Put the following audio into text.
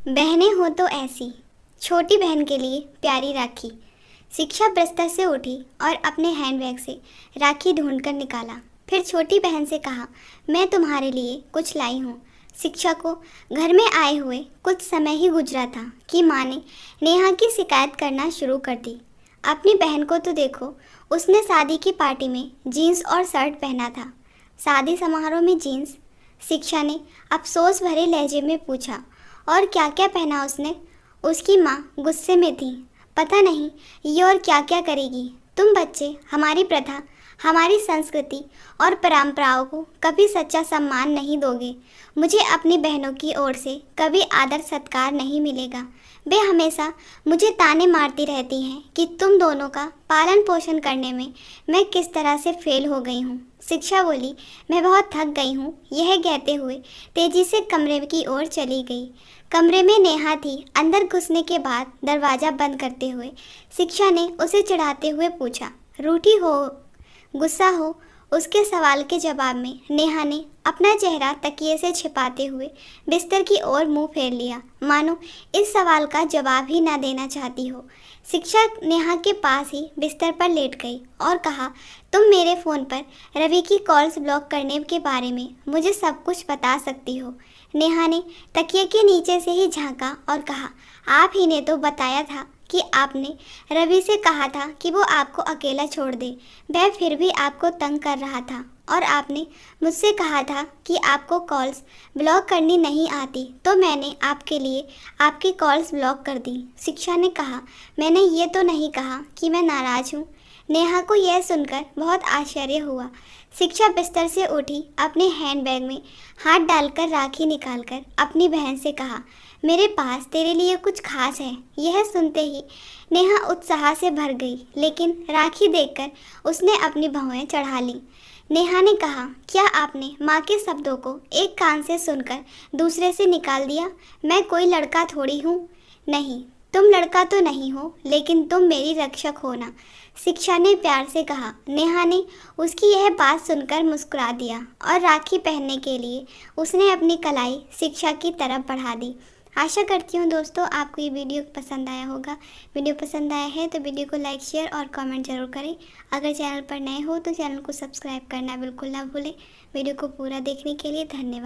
बहनें हो तो ऐसी, छोटी बहन के लिए प्यारी राखी। शिक्षा बिस्तर से उठी और अपने हैंडबैग से राखी ढूंढकर निकाला। फिर छोटी बहन से कहा, मैं तुम्हारे लिए कुछ लाई हूँ। शिक्षा को घर में आए हुए कुछ समय ही गुजरा था कि माँ ने नेहा की शिकायत करना शुरू कर दी। अपनी बहन को तो देखो, उसने शादी की पार्टी में जीन्स और शर्ट पहना था। शादी समारोह में जीन्स? शिक्षा ने अफसोस भरे लहजे में पूछा। और क्या क्या पहना उसने? उसकी माँ गुस्से में थी। पता नहीं ये और क्या क्या करेगी। तुम बच्चे हमारी प्रथा, हमारी संस्कृति और परंपराओं को कभी सच्चा सम्मान नहीं दोगे। मुझे अपनी बहनों की ओर से कभी आदर सत्कार नहीं मिलेगा। वे हमेशा मुझे ताने मारती रहती हैं कि तुम दोनों का पालन पोषण करने में मैं किस तरह से फेल हो गई हूँ। शिक्षा बोली, मैं बहुत थक गई हूँ। यह कहते हुए तेजी से कमरे की ओर चली गई। कमरे में नेहा थी। अंदर घुसने के बाद दरवाज़ा बंद करते हुए शिक्षा ने उसे चिढ़ाते हुए पूछा, रूठी हो, गुस्सा हो? उसके सवाल के जवाब में नेहा ने अपना चेहरा तकिए से छिपाते हुए बिस्तर की ओर मुंह फेर लिया, मानो इस सवाल का जवाब ही ना देना चाहती हो। शिक्षा नेहा के पास ही बिस्तर पर लेट गई और कहा, तुम मेरे फ़ोन पर रवि की कॉल्स ब्लॉक करने के बारे में मुझे सब कुछ बता सकती हो। नेहा ने तकिए के नीचे से ही झांका और कहा, आप ही ने तो बताया था कि आपने रवि से कहा था कि वो आपको अकेला छोड़ दे। वह फिर भी आपको तंग कर रहा था और आपने मुझसे कहा था कि आपको कॉल्स ब्लॉक करनी नहीं आती, तो मैंने आपके लिए आपकी कॉल्स ब्लॉक कर दी। शिक्षा ने कहा, मैंने ये तो नहीं कहा कि मैं नाराज़ हूँ। नेहा को यह सुनकर बहुत आश्चर्य हुआ। शिक्षा बिस्तर से उठी, अपने हैंडबैग में हाथ डालकर राखी निकालकर अपनी बहन से कहा, मेरे पास तेरे लिए कुछ खास है। यह सुनते ही नेहा उत्साह से भर गई, लेकिन राखी देखकर उसने अपनी भौहें चढ़ा लीं। नेहा ने कहा, क्या आपने माँ के शब्दों को एक कान से सुनकर दूसरे से निकाल दिया? मैं कोई लड़का थोड़ी हूँ। नहीं, तुम लड़का तो नहीं हो, लेकिन तुम मेरी रक्षक हो ना, शिक्षा ने प्यार से कहा। नेहा ने उसकी यह बात सुनकर मुस्कुरा दिया और राखी पहनने के लिए उसने अपनी कलाई शिक्षा की तरफ बढ़ा दी। आशा करती हूँ दोस्तों आपको ये वीडियो पसंद आया होगा। वीडियो पसंद आया है तो वीडियो को लाइक, शेयर और कमेंट जरूर करें। अगर चैनल पर नए हो तो चैनल को सब्सक्राइब करना बिल्कुल ना भूलें। वीडियो को पूरा देखने के लिए धन्यवाद।